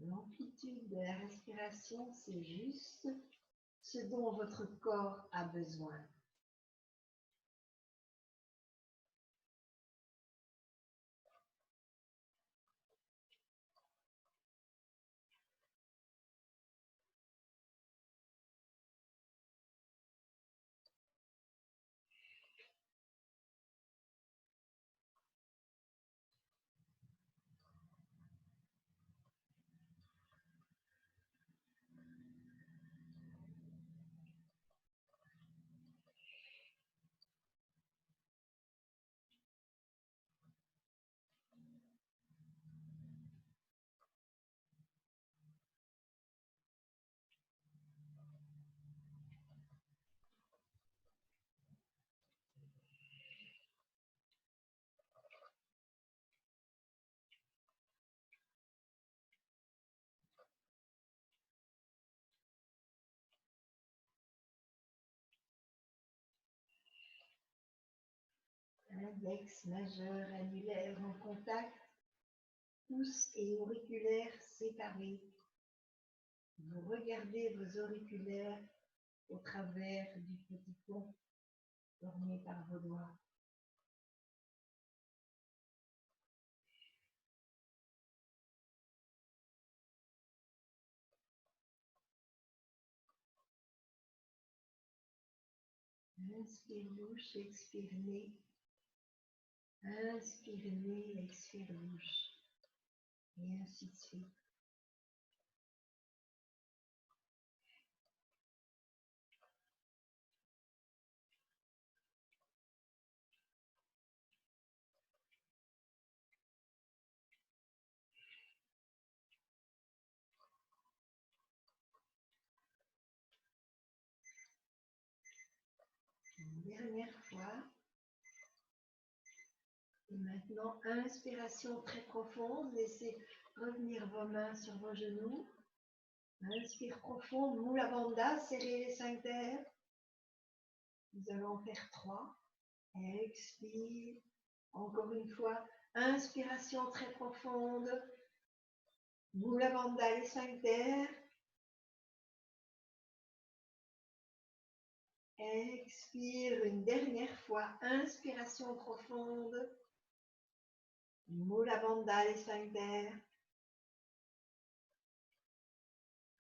L'amplitude de la respiration, c'est juste ce dont votre corps a besoin. Index majeur annulaire en contact, pouce et auriculaires séparés. Vous regardez vos auriculaires au travers du petit pont formé par vos doigts. Inspire bouche, expire nez. Inspire nez, expire bouche. Et ainsi de suite. Une dernière fois. Et maintenant, inspiration très profonde. Laissez revenir vos mains sur vos genoux. Inspire profond, Mula Bandha, serrez les sphincters. Nous allons en faire 3. Expire. Encore une fois, inspiration très profonde. Mula Bandha, les sphincters. Expire une dernière fois, inspiration profonde. Mula Bandha, les sphincters.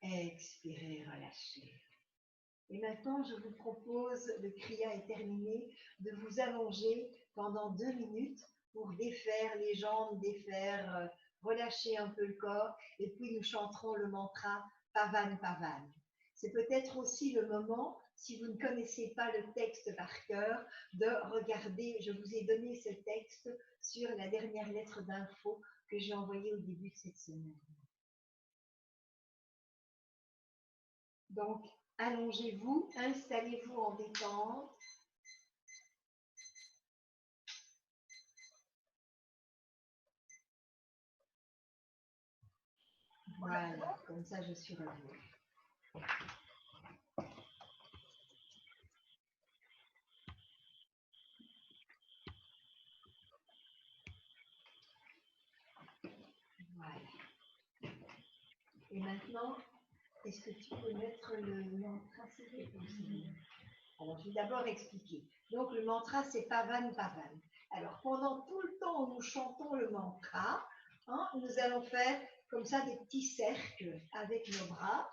Expirez, relâchez. Et maintenant, je vous propose, le kriya est terminé, de vous allonger pendant 2 minutes pour défaire les jambes, relâcher un peu le corps, et puis nous chanterons le mantra Pavan Pavan. C'est peut-être aussi le moment, si vous ne connaissez pas le texte par cœur, de regarder, je vous ai donné ce texte sur la dernière lettre d'info que j'ai envoyée au début de cette semaine. Donc, allongez-vous, installez-vous en détente. Voilà, comme ça je suis revenue. Et maintenant, est-ce que tu peux mettre le mantra? Alors, je vais d'abord expliquer. Donc, le mantra, c'est Pavan Pavan. Alors, pendant tout le temps où nous chantons le mantra, nous allons faire comme ça des petits cercles avec nos bras.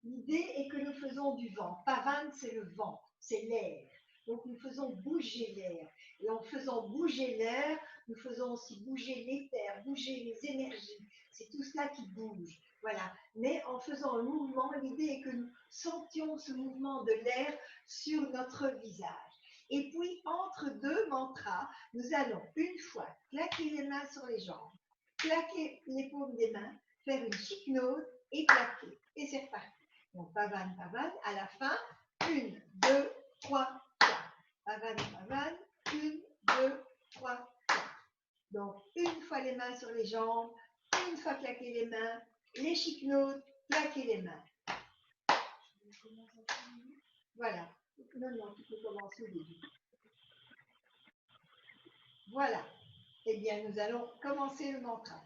L'idée est que nous faisons du vent. Pavan, c'est le vent, c'est l'air. Donc, nous faisons bouger l'air. Et en faisant bouger l'air, nous faisons aussi bouger l'éther, bouger les énergies. C'est tout cela qui bouge. Voilà. Mais en faisant le mouvement, l'idée est que nous sentions ce mouvement de l'air sur notre visage. Et puis, entre deux mantras, nous allons une fois claquer les mains sur les jambes, claquer les paumes des mains, faire une chic note et claquer. Et c'est reparti. Donc, Pavan, Pavan, à la fin, 1, 2, 3, 4. Pavan, Pavan, 1, 2, 3, 4. Donc, une fois les mains sur les jambes, une fois claquer les mains, les chic notes, claquer les mains. Voilà. Non, tu peux commencer au début. Voilà. Eh bien, nous allons commencer le mantra.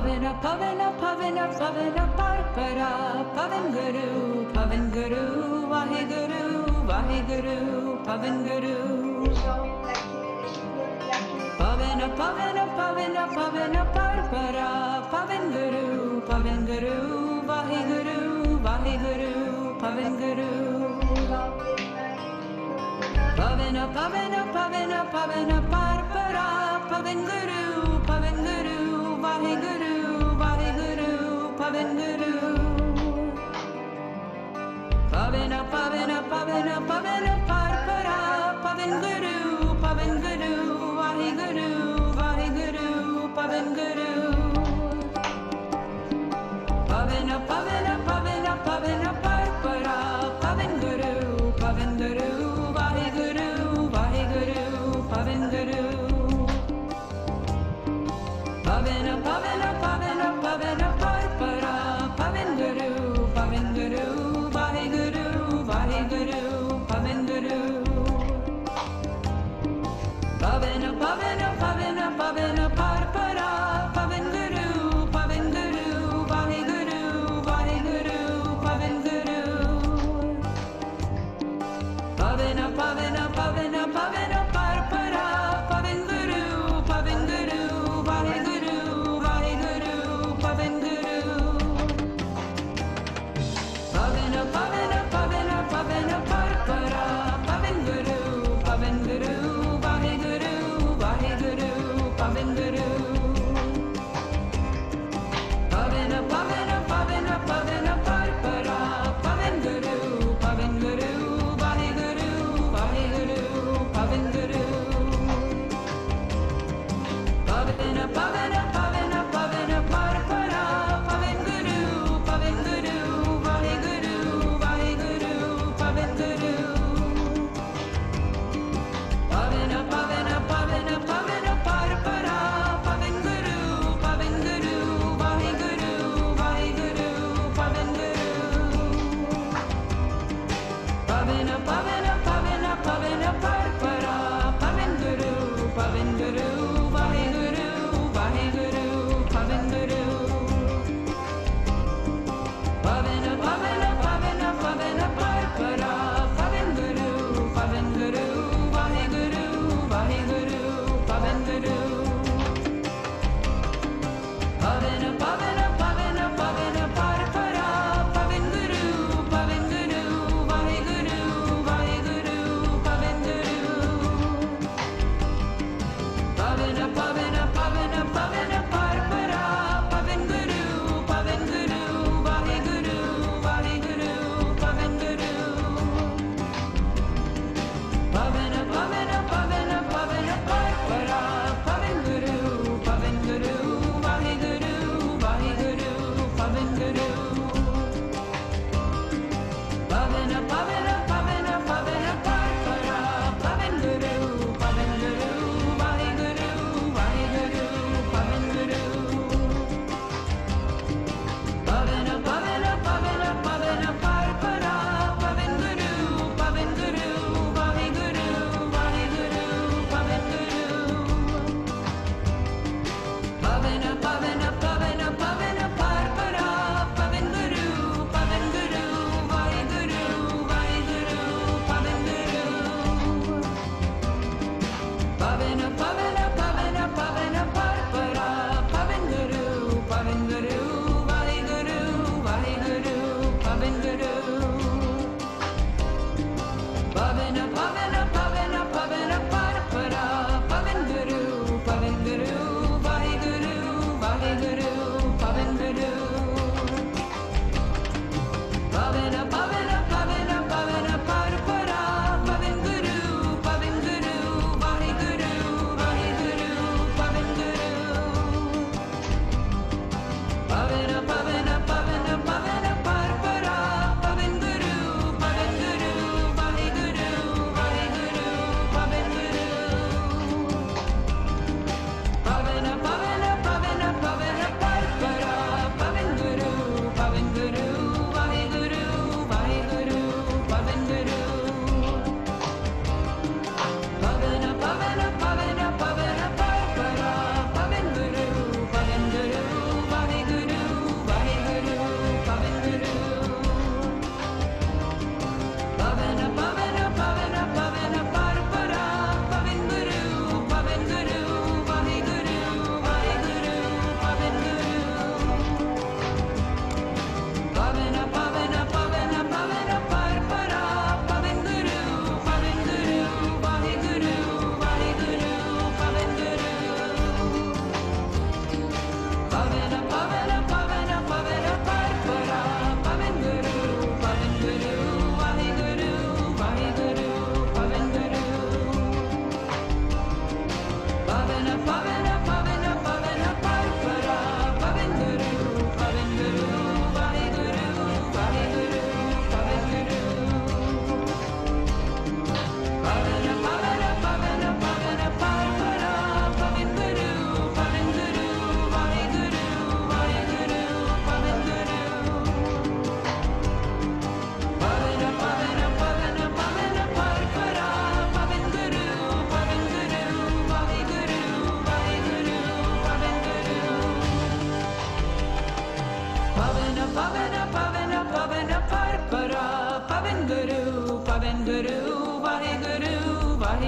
Pavana, Pavana, Pavana, Pavana, Parpara, Pavan Guru, Vaheguru, Vaheguru, Pavan Guru. Pavana, Pavana, Pavana, Pavana, Parpara, Pavan Guru, Vaheguru, Vaheguru, Pavan Guru. Pavana, Pavana, Pavana, Pavana, Parpara, Pavan Guru, Vaheguru, Vaheguru, Pavan Guru. Pavana, Pavana, Pavana, Pavana, Parpara, Pavan Guru, Vaheguru, Vaheguru, Pavan Guru. Pavana, Pavana, Pavana, Pavana, Parpara, Pavan Guru, Vaheguru, Vaheguru, Pavan Guru. Pavana, Pavana, Pavana, Pavana, Parpara, Pavan Guru, Vaheguru, Vaheguru, Pavan Guru. Pavana, Pavana, Pavana, Pavana, Parpara, Pavan Guru, Vaheguru, Vaheguru,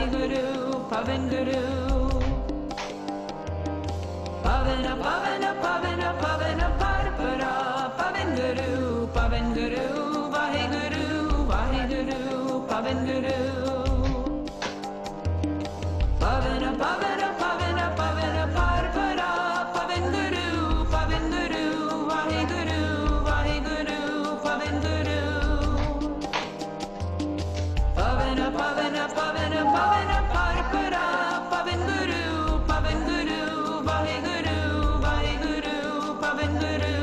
Vaheguru, Pavenguru. Pavana, Pavana, Pavana, Pavana, Parpara, Pavenguru, Pavenguru, Vaheguru, Vaheguru, Pavenguru. Pavana, Pavana, Pavana, Pavana, Parpara, Pavenguru, Pavenguru, Vaheguru, Vaheguru, Pavenguru. Pavana, Pavana, Pavana, Pavana, Parpara, Pavenguru, Pavenguru, Vaheguru, Vaheguru, Pavenguru.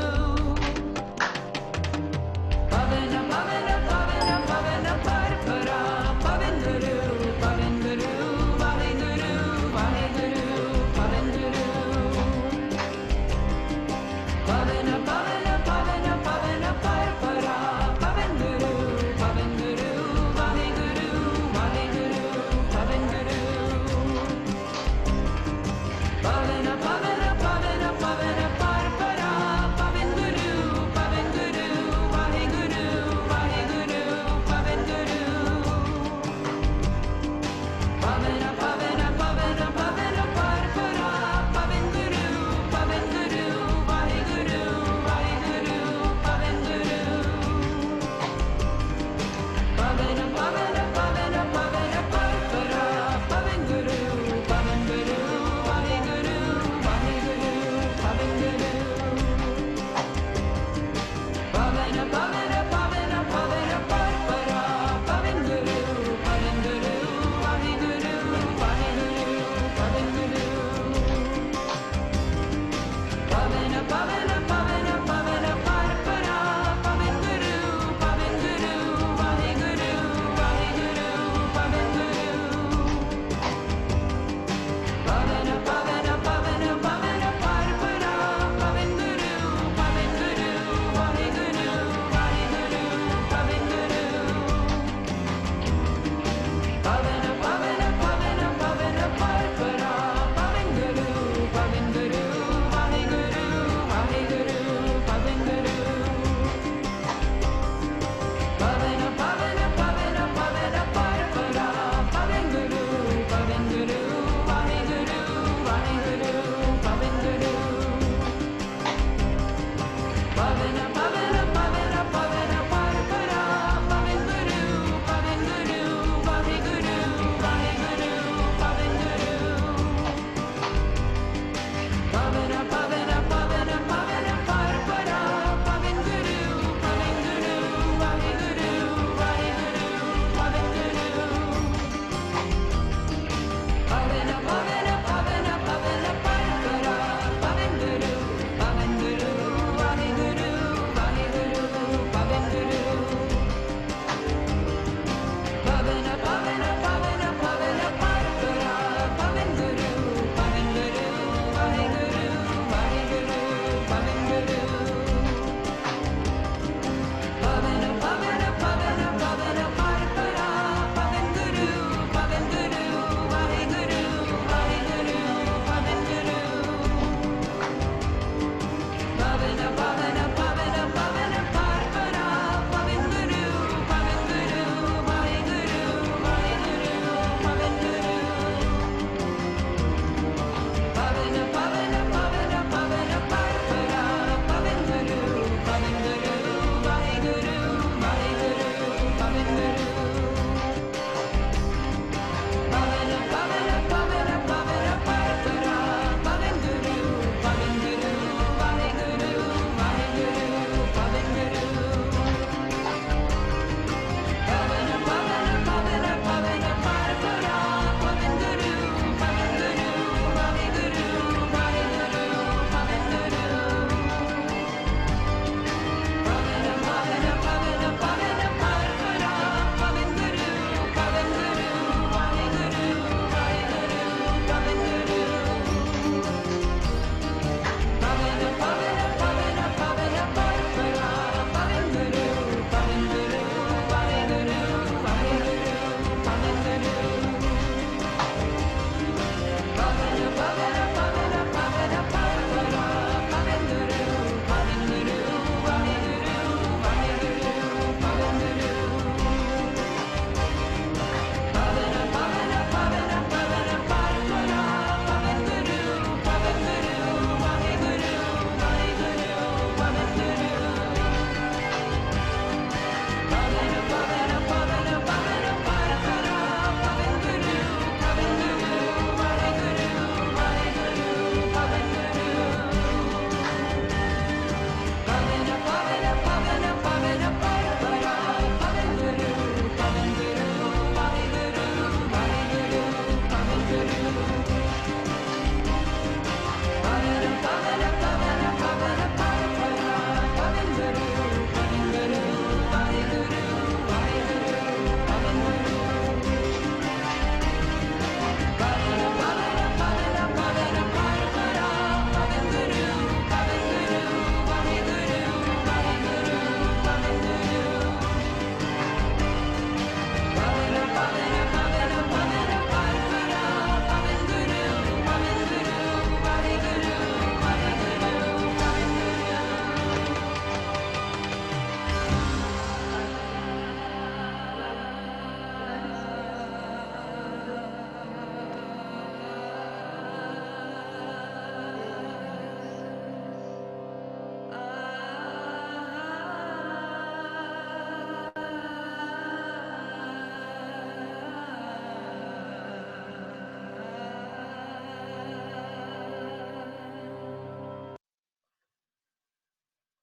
Pavana, Pavana, Pavana, Pavana, Parpara, Pavenguru.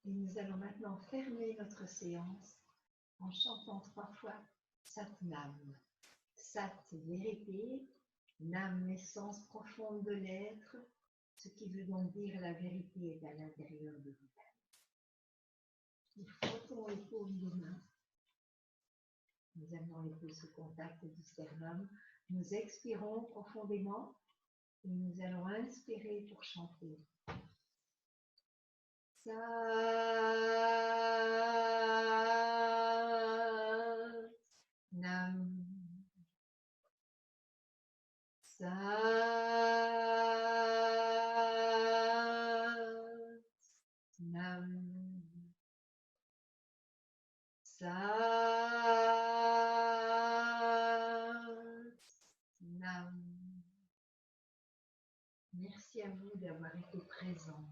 Et nous allons maintenant fermer notre séance en chantant 3 fois Sat Nam. Sat, vérité, Nam, essence profonde de l'être, ce qui veut donc dire la vérité est à l'intérieur de vous-même. Nous frottons les paumes des mains. Nous amenons les pouces au contact du sternum. Nous expirons profondément et nous allons inspirer pour chanter. Sat Nam. Sat Nam. Sat Nam. Merci à vous d'avoir été présents.